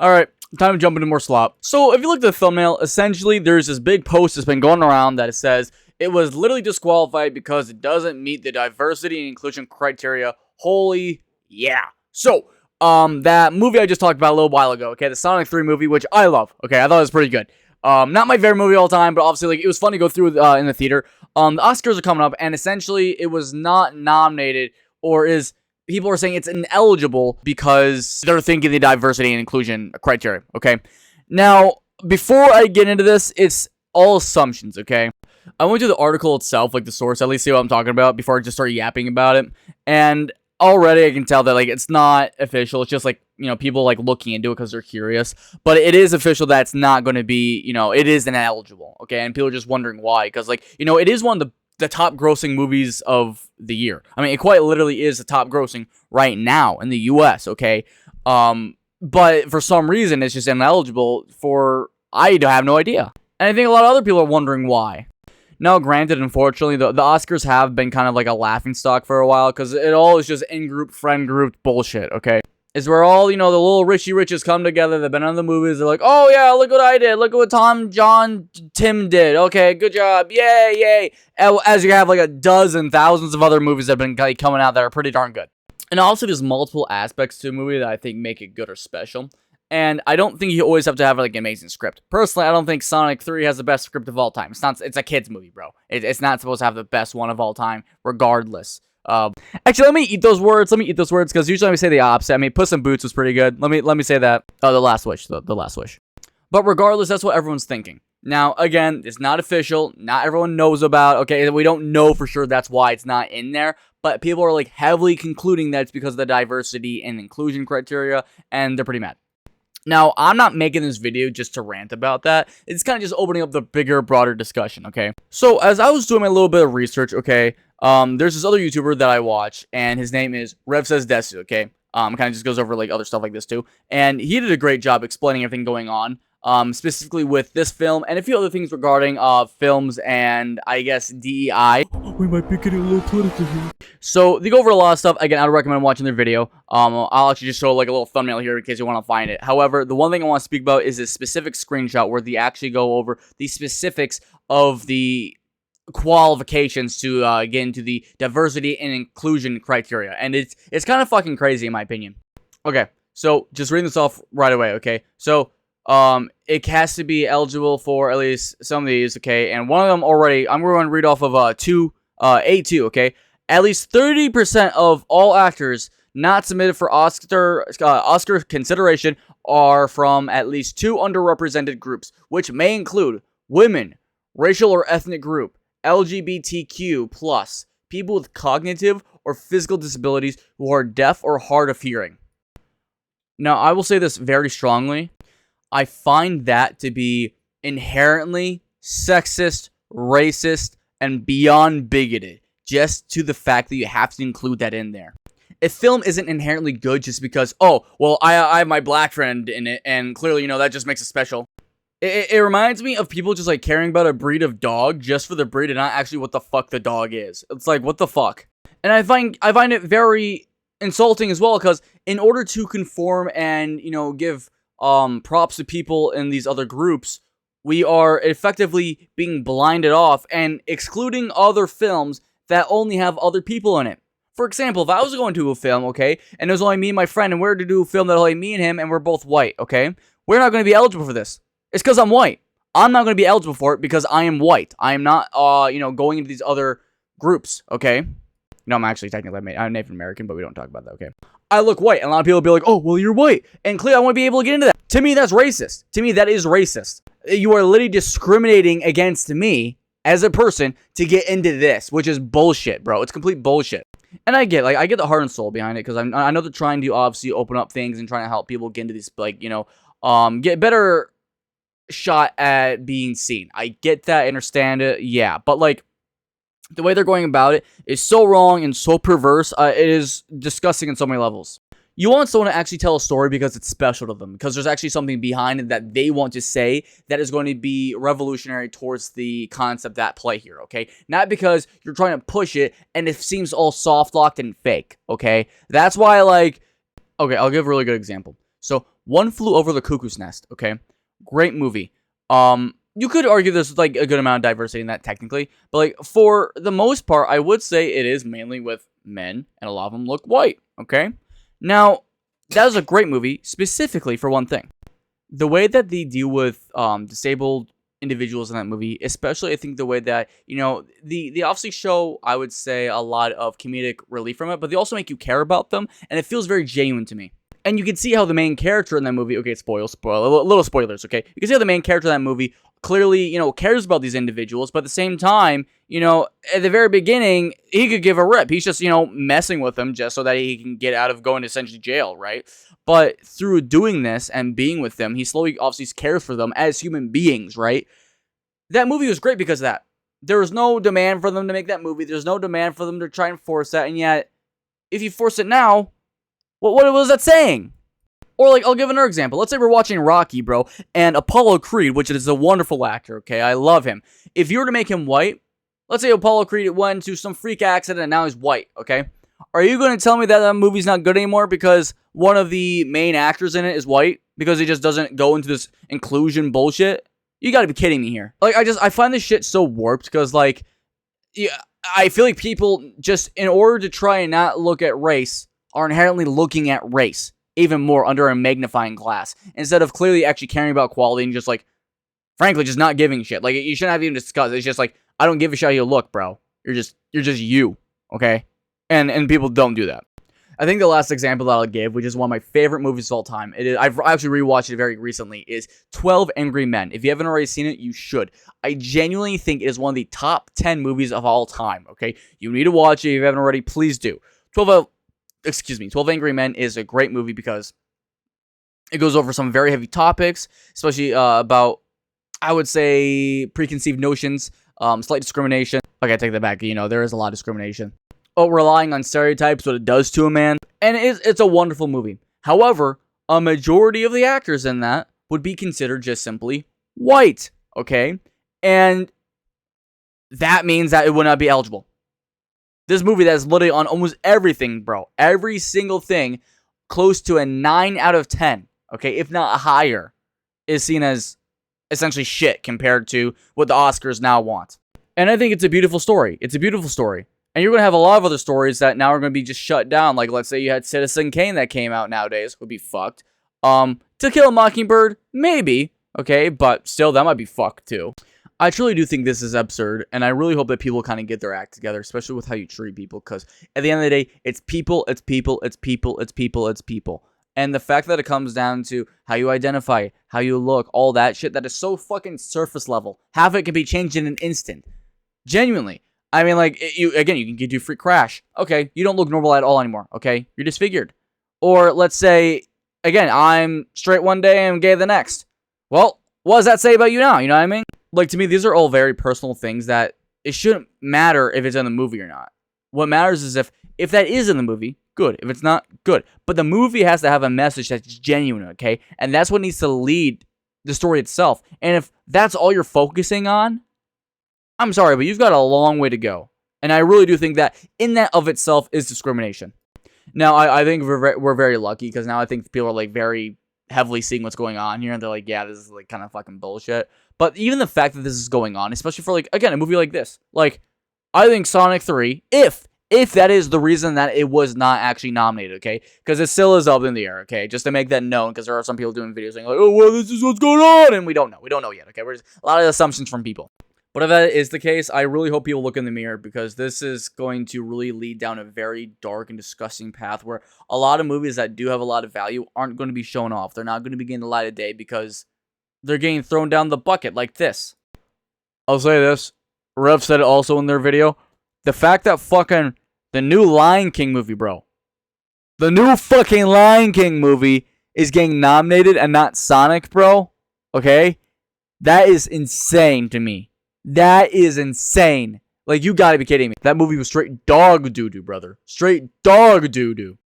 Alright, time to jump into more slop. So, if you look at the thumbnail, essentially, there's this big post that's been going around that it says, it was literally disqualified because it doesn't meet the diversity and inclusion criteria. Holy yeah. So, that movie I just talked about a little while ago, okay, the Sonic 3 movie, which I love, okay, I thought it was pretty good. Not my favorite movie of all time, but obviously, like, it was fun to go through in the theater. The Oscars are coming up, and essentially, it was not nominated, or is... People are saying it's ineligible because they're thinking the diversity and inclusion criteria, okay? Now, before I get into this, it's all assumptions, okay? I went to the article itself, like the source, at least see what I'm talking about before I just start yapping about it. And already I can tell that, like, it's not official. It's just, like, you know, people, like, looking into it because they're curious. But it is official that it's not going to be, you know, it is ineligible, okay? And people are just wondering why. Because, like, you know, it is one of the top grossing movies of the year. I mean, it quite literally is the top grossing right now in the US, okay? But for some reason, it's just ineligible for, I have no idea. And I think a lot of other people are wondering why. Now, granted, unfortunately, the Oscars have been kind of like a laughingstock for a while, because it all is just in-group, friend-group bullshit, okay? It's where all, you know, the little Richie Riches come together, they've been on the movies, they're like, oh yeah, look what I did, look at what Tom, John, Tim did, okay, good job, yay, yay, as you have like a dozen, thousands of other movies that have been like, coming out that are pretty darn good. And also, there's multiple aspects to a movie that I think make it good or special, and I don't think you always have to have like an amazing script. Personally, I don't think Sonic 3 has the best script of all time. It's a kid's movie, bro. It's not supposed to have the best one of all time, regardless. Actually, let me eat those words, because usually I say the opposite. I mean, Puss in Boots was pretty good. Let me say that. The Last Wish, the Last Wish. But regardless, that's what everyone's thinking. Now, again, it's not official. Not everyone knows about, okay? We don't know for sure that's why it's not in there. But people are, like, heavily concluding that it's because of the diversity and inclusion criteria, and they're pretty mad. Now, I'm not making this video just to rant about that. It's kind of just opening up the bigger, broader discussion, okay? So, as I was doing my little bit of research, okay, there's this other YouTuber that I watch, and his name is Rev Says Desu, okay? Kind of just goes over, like, other stuff like this, too. And he did a great job explaining everything going on, specifically with this film, and a few other things regarding, films and, I guess, DEI. We might be getting a little political here. So, they go over a lot of stuff. Again, I would recommend watching their video. I'll actually just show, like, a little thumbnail here in case you want to find it. However, the one thing I want to speak about is this specific screenshot where they actually go over the specifics of the qualifications to get into the diversity and inclusion criteria, and it's kind of fucking crazy in my opinion. Okay, so just reading this off right away, okay? So, it has to be eligible for at least some of these, okay? And one of them already, I'm going to read off of A2, okay? At least 30% of all actors not submitted for Oscar consideration are from at least 2 underrepresented groups, which may include women, racial or ethnic group, LGBTQ+, people with cognitive or physical disabilities who are deaf or hard of hearing. Now, I will say this very strongly. I find that to be inherently sexist, racist, and beyond bigoted, just to the fact that you have to include that in there. A film isn't inherently good just because, oh, well, I have my black friend in it, and clearly, you know, that just makes it special. It reminds me of people just, like, caring about a breed of dog just for the breed and not actually what the fuck the dog is. It's like, what the fuck? And I find it very insulting as well, because in order to conform and, you know, give props to people in these other groups, we are effectively being blinded off and excluding other films that only have other people in it. For example, if I was going to a film, okay, and it was only me and my friend, and we were to do a film that only me and him, and we're both white, okay, we're not going to be eligible for this. It's because I'm white. I'm not going to be eligible for it because I am white. I am not, you know, going into these other groups, okay? No, I'm actually technically, I'm Native American, but we don't talk about that, okay? I look white, and a lot of people will be like, oh, well, you're white. And clearly, I want to be able to get into that. To me, that's racist. To me, that is racist. You are literally discriminating against me as a person to get into this, which is bullshit, bro. It's complete bullshit. And I get the heart and soul behind it, because I know they're trying to obviously open up things and trying to help people get into these, like, you know, get better shot at being seen. I get that, I understand it, yeah. But, like, the way they're going about it is so wrong and so perverse. It is disgusting in so many levels. You want someone to actually tell a story because it's special to them, because there's actually something behind it that they want to say that is going to be revolutionary towards the concept at play here, okay? Not because you're trying to push it and it seems all soft-locked and fake, okay? That's why, like, okay, I'll give a really good example. So, One Flew Over the Cuckoo's Nest, okay? Great movie. You could argue there's like a good amount of diversity in that technically, but like for the most part, I would say it is mainly with men, and a lot of them look white, okay? Now, that is a great movie, specifically for one thing. The way that they deal with disabled individuals in that movie, especially I think the way that, you know, they obviously show, I would say, a lot of comedic relief from it, but they also make you care about them, and it feels very genuine to me. And you can see how the main character in that movie, okay, little spoilers, okay? You can see how the main character in that movie clearly, you know, cares about these individuals, but at the same time, you know, at the very beginning, he could give a rip. He's just, you know, messing with them just so that he can get out of going to essentially jail, right? But through doing this and being with them, he slowly obviously cares for them as human beings, right? That movie was great because of that. There was no demand for them to make that movie. There's no demand for them to try and force that, and yet, if you force it now, what was that saying? Or, like, I'll give another example. Let's say we're watching Rocky, bro, and Apollo Creed, which is a wonderful actor, okay? I love him. If you were to make him white, let's say Apollo Creed went into some freak accident and now he's white, okay? Are you going to tell me that that movie's not good anymore because one of the main actors in it is white? Because he just doesn't go into this inclusion bullshit? You gotta be kidding me here. Like, I find this shit so warped because, like, yeah, I feel like people just, in order to try and not look at race, are inherently looking at race even more under a magnifying glass instead of clearly actually caring about quality and just, like, frankly, just not giving a shit. Like, you shouldn't have even discussed it. It's just like, I don't give a shit how you look, bro. You're just you, okay? And people don't do that. I think the last example that I'll give, which is one of my favorite movies of all time, I've actually rewatched it very recently, is 12 Angry Men. If you haven't already seen it, you should. I genuinely think it is one of the top 10 movies of all time, okay? You need to watch it if you haven't already, please do. 12 Angry Men is a great movie because it goes over some very heavy topics, especially about, I would say, preconceived notions, slight discrimination. Okay, I take that back. You know, there is a lot of discrimination. Relying on stereotypes, what it does to a man. And it's a wonderful movie. However, a majority of the actors in that would be considered just simply white, okay? And that means that it would not be eligible. This movie that is literally on almost everything, bro. Every single thing, close to a 9 out of 10, okay? If not higher, is seen as essentially shit compared to what the Oscars now want. And I think it's a beautiful story. It's a beautiful story. And you're going to have a lot of other stories that now are going to be just shut down. Like, let's say you had Citizen Kane that came out nowadays. Would be fucked. To Kill a Mockingbird? Maybe. Okay, but still, that might be fucked too. I truly do think this is absurd, and I really hope that people kind of get their act together, especially with how you treat people, because at the end of the day, it's people, it's people, it's people, it's people, it's people. And the fact that it comes down to how you identify, how you look, all that shit, that is so fucking surface level. Half of it can be changed in an instant. Genuinely. I mean, like, you can get you free crash. Okay, you don't look normal at all anymore, okay? You're disfigured. Or, let's say, again, I'm straight one day and gay the next. Well, what does that say about you now? You know what I mean? Like, to me, these are all very personal things that it shouldn't matter if it's in the movie or not. What matters is if that is in the movie, good. If it's not, good. But the movie has to have a message that's genuine, okay? And that's what needs to lead the story itself. And if that's all you're focusing on, I'm sorry, but you've got a long way to go. And I really do think that in that of itself is discrimination. Now, I think we're very lucky because now I think people are like very heavily seeing what's going on here. And they're like, yeah, this is like kind of fucking bullshit. But even the fact that this is going on, especially for like, again, a movie like this. Like, I think Sonic 3, if that is the reason that it was not actually nominated, okay? Because it still is up in the air, okay? Just to make that known, because there are some people doing videos saying like, oh, well, this is what's going on. And we don't know. We don't know yet, okay? We're just a lot of assumptions from people. But if that is the case, I really hope people look in the mirror because this is going to really lead down a very dark and disgusting path where a lot of movies that do have a lot of value aren't going to be shown off. They're not going to be getting the light of day because they're getting thrown down the bucket like this. I'll say this. Rev said it also in their video. The fact that fucking the new Lion King movie, bro. The new fucking Lion King movie is getting nominated and not Sonic, bro. Okay? That is insane to me. That is insane. Like, you gotta be kidding me. That movie was straight dog doo-doo, brother. Straight dog doo-doo.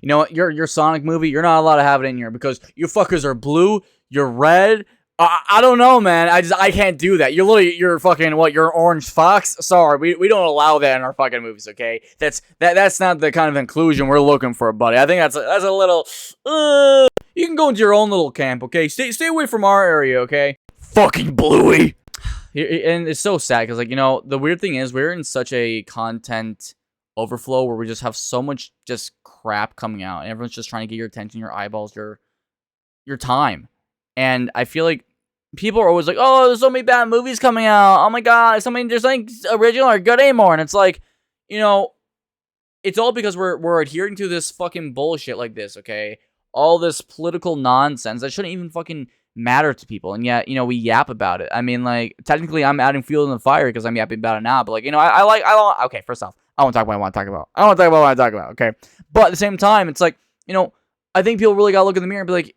You know what? Your Sonic movie, you're not allowed to have it in here because you fuckers are blue, you're red. I don't know, man. I can't do that. You're fucking what? You're Orange Fox? Sorry, we don't allow that in our fucking movies, okay? That's not the kind of inclusion we're looking for, buddy. I think that's a little, You can go into your own little camp, okay? Stay away from our area, okay? Fucking Bluey! And it's so sad, because, like, you know, the weird thing is, we're in such a content overflow where we just have so much just crap coming out, and everyone's just trying to get your attention, your eyeballs, your time. And I feel like people are always like, oh, there's so many bad movies coming out. Oh my god, there's nothing original or good anymore. And it's like, you know, it's all because we're adhering to this fucking bullshit like this, okay? All this political nonsense that shouldn't even fucking matter to people. And yet, you know, we yap about it. I mean, like, technically I'm adding fuel in the fire because I'm yapping about it now. But, like, you know, okay, first off, I won't talk about what I want to talk about. I don't want to talk about what I talk about, okay? But at the same time, it's like, you know, I think people really gotta look in the mirror and be like,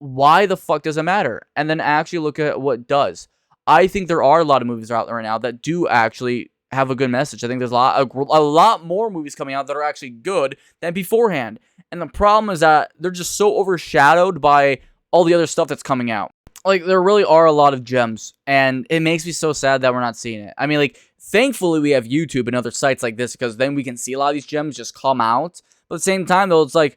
why the fuck does it matter? And then actually look at what does. I think there are a lot of movies out there right now that do actually have a good message. I think there's a lot more movies coming out that are actually good than beforehand. And the problem is that they're just so overshadowed by all the other stuff that's coming out. Like, there really are a lot of gems, and it makes me so sad that we're not seeing it. I mean, like, thankfully we have YouTube and other sites like this, because then we can see a lot of these gems just come out. But at the same time, though, it's like,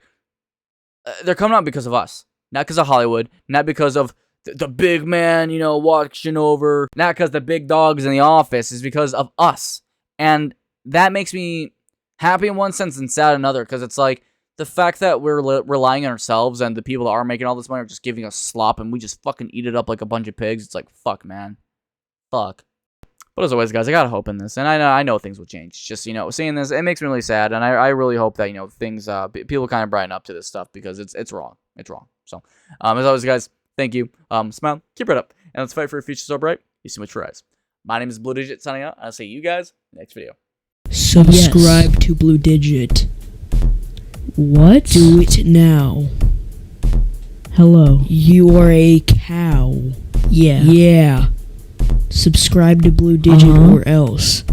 they're coming out because of us. Not because of Hollywood, not because of the big man, you know, watching over, not because the big dogs in the office, is because of us. And that makes me happy in one sense and sad in another, because it's like, the fact that we're relying on ourselves and the people that are making all this money are just giving us slop and we just fucking eat it up like a bunch of pigs. It's like, fuck, man. Fuck. But as always, guys, I got hope in this. And I know things will change. Just, you know, seeing this, it makes me really sad. And I really hope that, you know, things, people kind of brighten up to this stuff, because it's wrong. It's wrong. So, as always, guys, thank you. Smile, keep it up, and let's fight for a future so bright. You so much for eyes. My name is Blue Digit, signing out. I'll see you guys next video. Subscribe to Blue Digit. What? Do it now. Hello. You are a cow. Yeah. Yeah. Subscribe to Blue Digit or else.